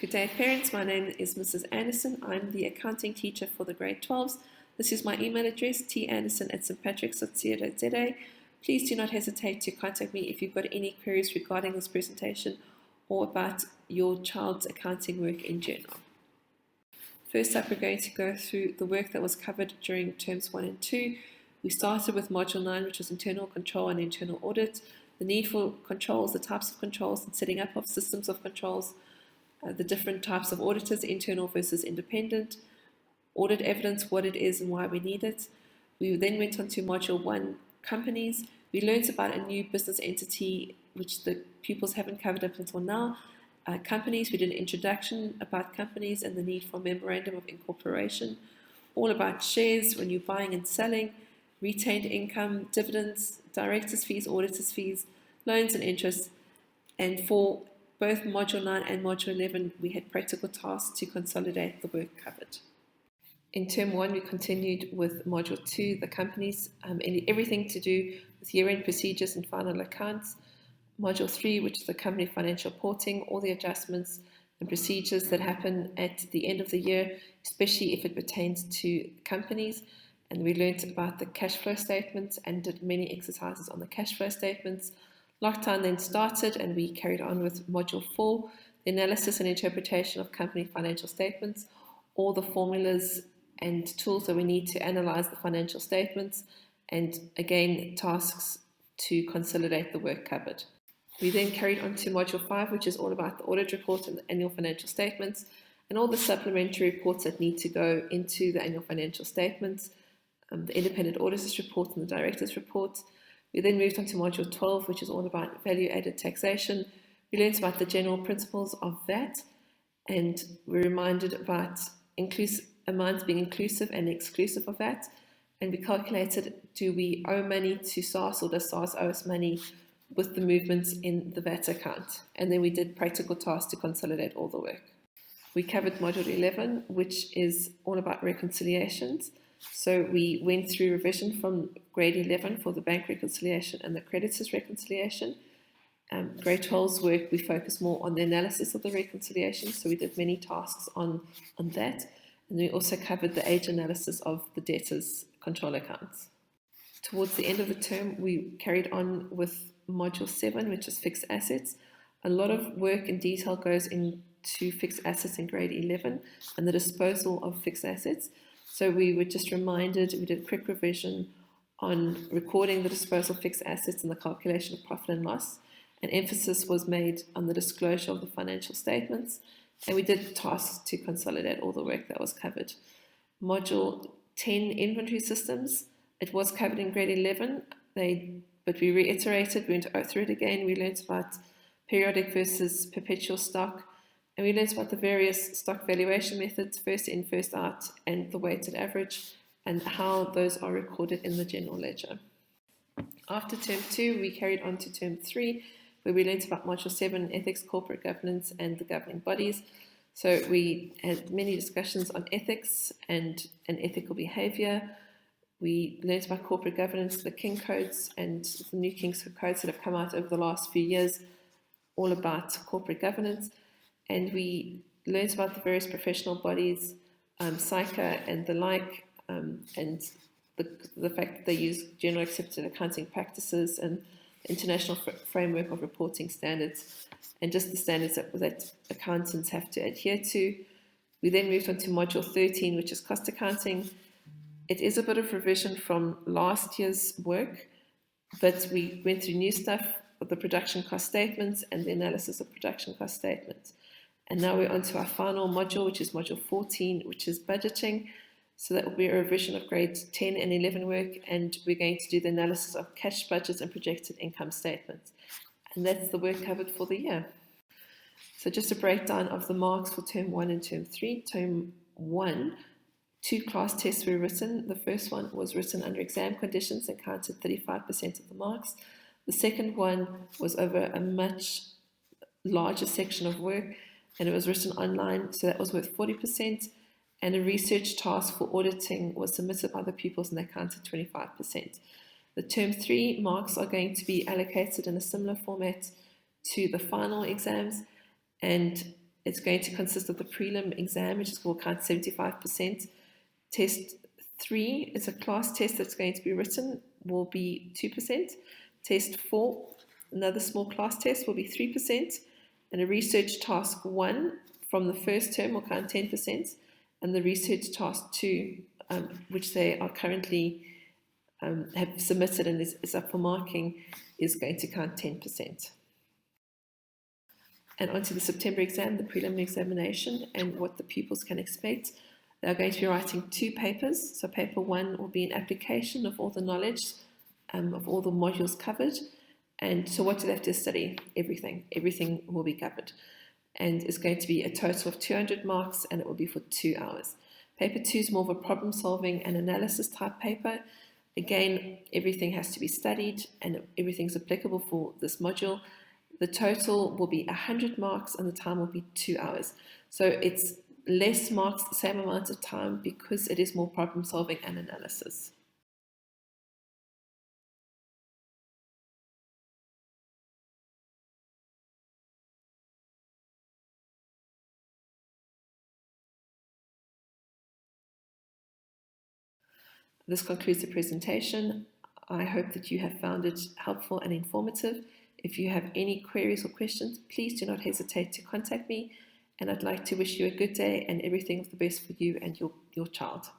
Good day, parents. My name is Mrs. Anderson. I'm the accounting teacher for the grade 12s. This is my email address, tanderson@stpatricks.co.za. Please do not hesitate to contact me if you've got any queries regarding this presentation or about your child's accounting work in general. First up, we're going to go through the work that was covered during terms 1 and 2. We started with Module 9, which was internal control and internal audit, the need for controls, the types of controls, and setting up of systems of controls, the different types of auditors, internal versus independent, audit evidence, what it is and why we need it. We then went on to Module 1, companies. We learned about a new business entity, which the pupils haven't covered up until now. Companies, we did an introduction about companies and the need for a memorandum of incorporation, all about shares when you're buying and selling, retained income, dividends, directors' fees, auditors' fees, loans and interest. And for both Module 9 and Module 11, we had practical tasks to consolidate the work covered. In Term 1, we continued with Module 2, the companies, and everything to do with year-end procedures and final accounts. Module 3, which is the company financial reporting, all the adjustments and procedures that happen at the end of the year, especially if it pertains to companies. And we learned about the cash flow statements and did many exercises on the cash flow statements. Lockdown then started and we carried on with Module 4, the analysis and interpretation of company financial statements, all the formulas and tools that we need to analyze the financial statements, and again, tasks to consolidate the work covered. We then carried on to Module 5, which is all about the audit report and the annual financial statements, and all the supplementary reports that need to go into the annual financial statements, the independent auditors report and the directors report. We then moved on to Module 12, which is all about value-added taxation. We learned about the general principles of VAT, and we're reminded about amounts being inclusive and exclusive of VAT. And we calculated, do we owe money to SARS or does SARS owe us money with the movements in the VAT account? And then we did practical tasks to consolidate all the work. We covered Module 11, which is all about reconciliations. So we went through revision from grade 11 for the bank reconciliation and the creditors reconciliation. Grade 12's work, we focused more on the analysis of the reconciliation, so we did many tasks on that. And we also covered the age analysis of the debtors' control accounts. Towards the end of the term, we carried on with Module 7, which is fixed assets. A lot of work and detail goes into fixed assets in grade 11 and the disposal of fixed assets. So we were just reminded, we did a quick revision on recording the disposal of fixed assets and the calculation of profit and loss. An emphasis was made on the disclosure of the financial statements, and we did tasks to consolidate all the work that was covered. Module 10, inventory systems, it was covered in grade 11, but we reiterated, we went through it again. We learned about periodic versus perpetual stock, and we learned about the various stock valuation methods, first in, first out, and the weighted average, and how those are recorded in the general ledger. After Term 2, we carried on to Term 3, where we learned about Module 7, ethics, corporate governance, and the governing bodies. So we had many discussions on ethics and ethical behaviour. We learned about corporate governance, the King Codes, and the new King's Codes that have come out over the last few years, all about corporate governance. And we learned about the various professional bodies, SICA and the like, and the fact that they use general accepted accounting practices and international framework of reporting standards, and just the standards that accountants have to adhere to. We then moved on to Module 13, which is cost accounting. It is a bit of revision from last year's work, but we went through new stuff with the production cost statements and the analysis of production cost statements. And now we're on to our final module, which is Module 14, which is budgeting. So that will be a revision of grades 10 and 11 work, and we're going to do the analysis of cash budgets and projected income statements. And that's the work covered for the year. So just a breakdown of the marks for Term 1 and Term 3. Term 1, 2 class tests were written. The first one was written under exam conditions and counted 35% of the marks. The second one was over a much larger section of work, and it was written online, so that was worth 40%. And a research task for auditing was submitted by the pupils and they counted 25%. The Term 3 marks are going to be allocated in a similar format to the final exams, and It's going to consist of the prelim exam, which is called Count 75%. Test 3 is a class test that's going to be written, will be 2%. Test 4, another small class test, will be 3%. And a research task 1 from the first term will count 10%. And the research task 2, which they are currently have submitted and is up for marking, is going to count 10%. And onto the September exam, the preliminary examination, and what the pupils can expect. They're going to be writing 2 papers. So paper 1 will be an application of all the knowledge, of all the modules covered. And so what do they have to study? Everything. Everything will be covered. And it's going to be a total of 200 marks, and it will be for 2 hours. Paper 2 is more of a problem solving and analysis type paper. Again, everything has to be studied and everything's applicable for this module. The total will be 100 marks and the time will be 2 hours. So it's less marks, the same amount of time, because it is more problem solving and analysis. This concludes the presentation. I hope that you have found it helpful and informative. If you have any queries or questions, please do not hesitate to contact me. And I'd like to wish you a good day and everything of the best for you and your child.